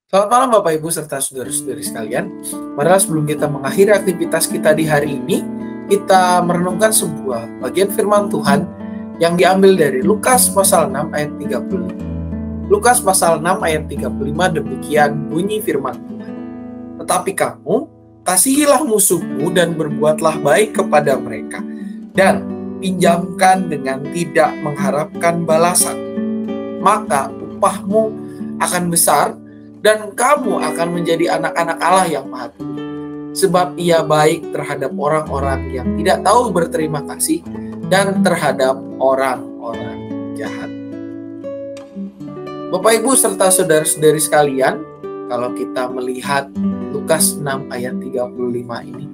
Selamat malam Bapak Ibu serta saudara-saudari sekalian. Marilah sebelum kita mengakhiri aktivitas kita di hari ini, kita merenungkan sebuah bagian firman Tuhan yang diambil dari Lukas pasal 6 ayat 35. Lukas pasal 6 ayat 35 demikian bunyi firman Tuhan. Tetapi kamu, kasihilah musuhmu dan berbuatlah baik kepada mereka, dan pinjamkan dengan tidak mengharapkan balasan. Maka upahmu akan besar, dan kamu akan menjadi anak-anak Allah yang Maha Tinggi. Sebab Ia baik terhadap orang-orang yang tidak tahu berterima kasih dan terhadap orang-orang jahat. Bapak Ibu serta saudara-saudari sekalian, kalau kita melihat Lukas 6 ayat 35 ini,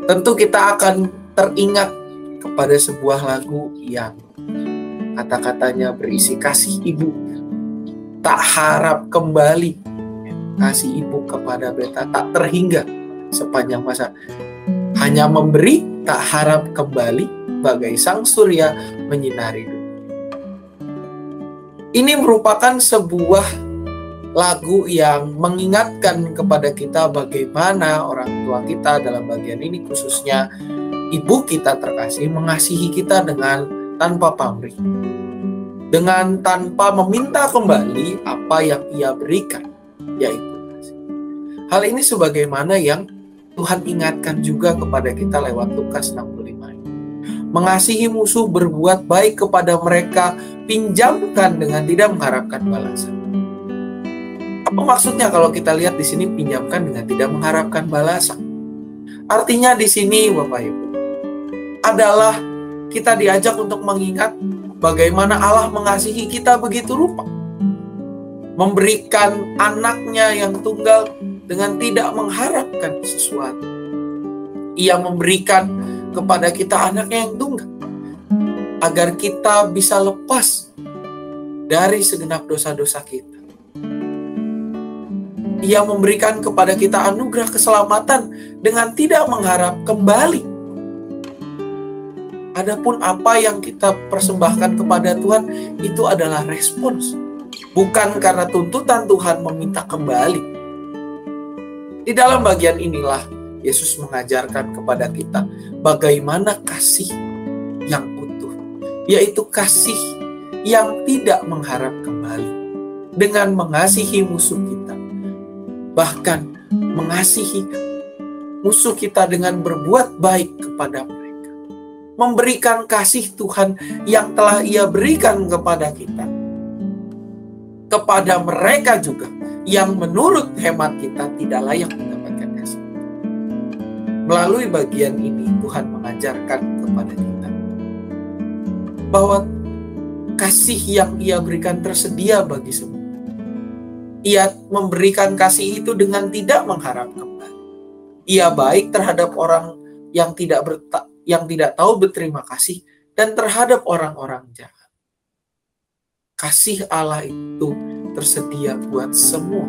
tentu kita akan teringat kepada sebuah lagu yang kata-katanya berisi kasih ibu. Tak harap kembali kasih ibu kepada beta tak terhingga sepanjang masa. Hanya memberi tak harap kembali bagai sang surya menyinari dunia. Ini merupakan sebuah lagu yang mengingatkan kepada kita bagaimana orang tua kita, dalam bagian ini khususnya ibu kita terkasih, mengasihi kita dengan tanpa pamrih, dengan tanpa meminta kembali apa yang Ia berikan, yaitu kasih. Hal ini sebagaimana yang Tuhan ingatkan juga kepada kita lewat Lukas 65 ini. Mengasihi musuh, berbuat baik kepada mereka, pinjamkan dengan tidak mengharapkan balasan. Apa maksudnya kalau kita lihat di sini pinjamkan dengan tidak mengharapkan balasan? Artinya di sini Bapak Ibu adalah kita diajak untuk mengingat bagaimana Allah mengasihi kita begitu rupa. Memberikan anaknya yang tunggal dengan tidak mengharapkan sesuatu. Ia memberikan kepada kita anaknya yang tunggal agar kita bisa lepas dari segenap dosa-dosa kita. Ia memberikan kepada kita anugerah keselamatan dengan tidak mengharap kembali. Adapun apa yang kita persembahkan kepada Tuhan itu adalah respons, bukan karena tuntutan Tuhan meminta kembali. Di dalam bagian inilah Yesus mengajarkan kepada kita bagaimana kasih yang utuh, yaitu kasih yang tidak mengharap kembali, dengan mengasihi musuh kita, bahkan mengasihi musuh kita dengan berbuat baik kepada mereka. Memberikan kasih Tuhan yang telah Ia berikan kepada kita, kepada mereka juga yang menurut hemat kita tidak layak mendapatkan kasih. Melalui bagian ini Tuhan mengajarkan kepada kita bahwa kasih yang Ia berikan tersedia bagi semua. Ia memberikan kasih itu dengan tidak mengharap kembali. Ia baik terhadap orang yang tidak tahu berterima kasih dan terhadap orang-orang jahat. Kasih Allah itu tersedia buat semua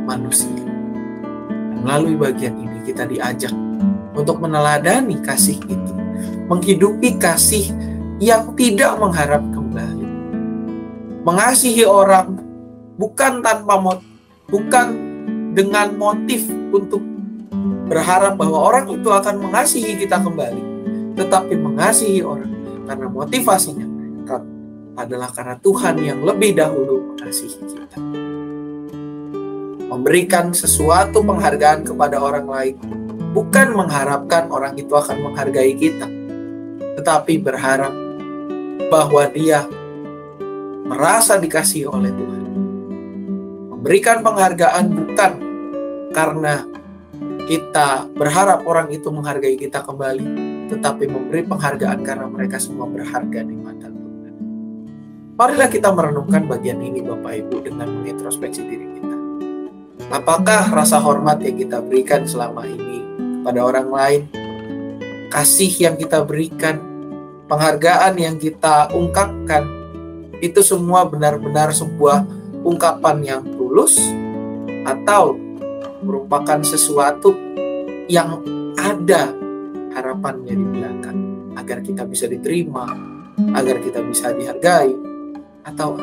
manusia. Dan melalui bagian ini kita diajak untuk meneladani kasih itu, menghidupi kasih yang tidak mengharap kembali. Mengasihi orang bukan bukan dengan motif untuk berharap bahwa orang itu akan mengasihi kita kembali, tetapi mengasihi orang karena motivasinya adalah karena Tuhan yang lebih dahulu mengasihi kita. Memberikan sesuatu penghargaan kepada orang lain bukan mengharapkan orang itu akan menghargai kita, tetapi berharap bahwa dia merasa dikasihi oleh Tuhan. Memberikan penghargaan bukan karena kita berharap orang itu menghargai kita kembali, tetapi memberi penghargaan karena mereka semua berharga di mata Tuhan. Marilah kita merenungkan bagian ini Bapak Ibu dengan mengintrospeksi diri kita. Apakah rasa hormat yang kita berikan selama ini kepada orang lain, kasih yang kita berikan, penghargaan yang kita ungkapkan, itu semua benar-benar sebuah ungkapan yang tulus, atau merupakan sesuatu yang ada harapannya di belakang agar kita bisa diterima, agar kita bisa dihargai, atau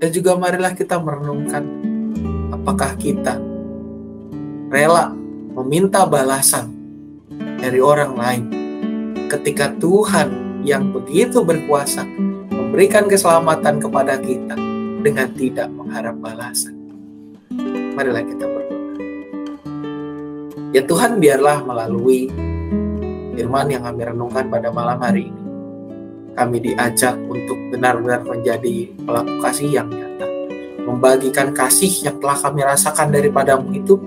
Dan juga marilah kita merenungkan, apakah kita rela meminta balasan dari orang lain ketika Tuhan yang begitu berkuasa memberikan keselamatan kepada kita dengan tidak mengharap balasan. Marilah kita berdoa. Ya Tuhan, biarlah melalui firman yang kami renungkan pada malam hari ini, kami diajak untuk benar-benar menjadi pelaku kasih yang nyata, membagikan kasih yang telah kami rasakan daripadamu itu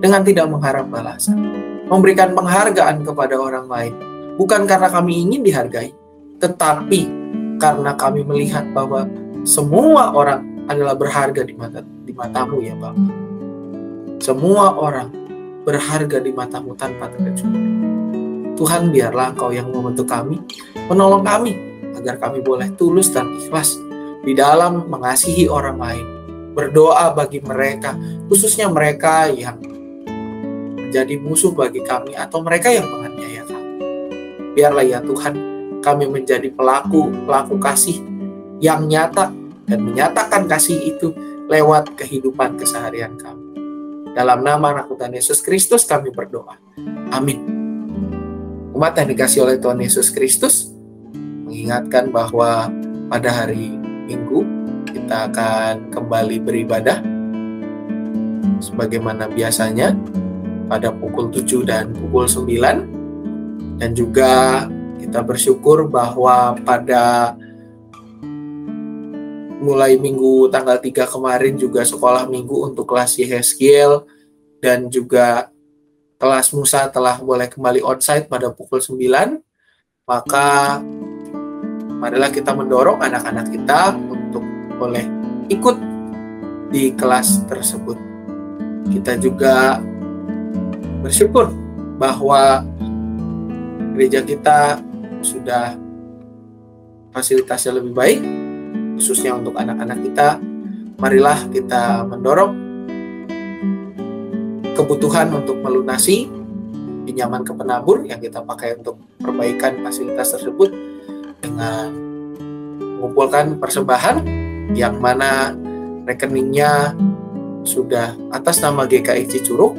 dengan tidak mengharap balasan, memberikan penghargaan kepada orang lain, bukan karena kami ingin dihargai, tetapi karena kami melihat bahwa semua orang adalah berharga di matamu ya Bapa. Semua orang berharga di matamu tanpa terkecuali. Tuhan, biarlah Engkau yang membentuk kami, menolong kami, agar kami boleh tulus dan ikhlas di dalam mengasihi orang lain, berdoa bagi mereka, khususnya mereka yang menjadi musuh bagi kami atau mereka yang menganiaya kami. Biarlah ya Tuhan, kami menjadi pelaku kasih yang nyata dan menyatakan kasih itu lewat kehidupan keseharian kami. Dalam nama Anak Tuhan Yesus Kristus kami berdoa. Amin. Umat yang dikasihi oleh Tuhan Yesus Kristus, mengingatkan bahwa pada hari Minggu kita akan kembali beribadah sebagaimana biasanya pada pukul 7 dan pukul 9. Dan juga kita bersyukur bahwa pada mulai minggu tanggal 3 kemarin juga sekolah minggu untuk kelas Yehezkiel dan juga kelas Musa telah boleh kembali onsite pada pukul 9. Maka marilah kita mendorong anak-anak kita untuk boleh ikut di kelas tersebut. Kita juga bersyukur bahwa gereja kita sudah fasilitasnya lebih baik, khususnya untuk anak-anak kita. Marilah kita mendorong kebutuhan untuk melunasi pinjaman ke penabur yang kita pakai untuk perbaikan fasilitas tersebut dengan mengumpulkan persembahan yang mana rekeningnya sudah atas nama GKI Cicurug.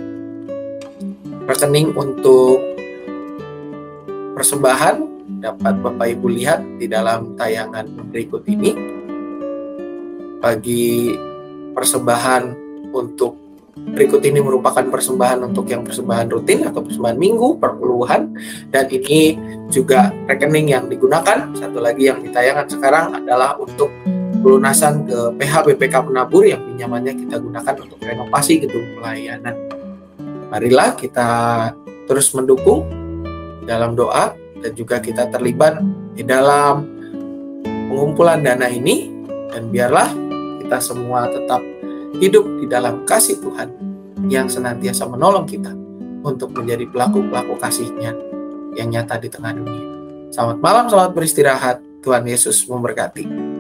Rekening untuk persembahan dapat Bapak Ibu lihat di dalam tayangan berikut ini. Bagi persembahan untuk berikut ini merupakan persembahan untuk yang persembahan rutin atau persembahan minggu, perpuluhan, dan ini juga rekening yang digunakan. Satu lagi yang ditayangkan sekarang adalah untuk pelunasan ke PH BPK Penabur yang pinjamannya kita gunakan untuk renovasi gedung pelayanan. Marilah kita terus mendukung dalam doa dan juga kita terlibat di dalam pengumpulan dana ini, dan biarlah kita semua tetap hidup di dalam kasih Tuhan yang senantiasa menolong kita untuk menjadi pelaku-pelaku kasih-Nya yang nyata di tengah dunia. Selamat malam, selamat beristirahat. Tuhan Yesus memberkati.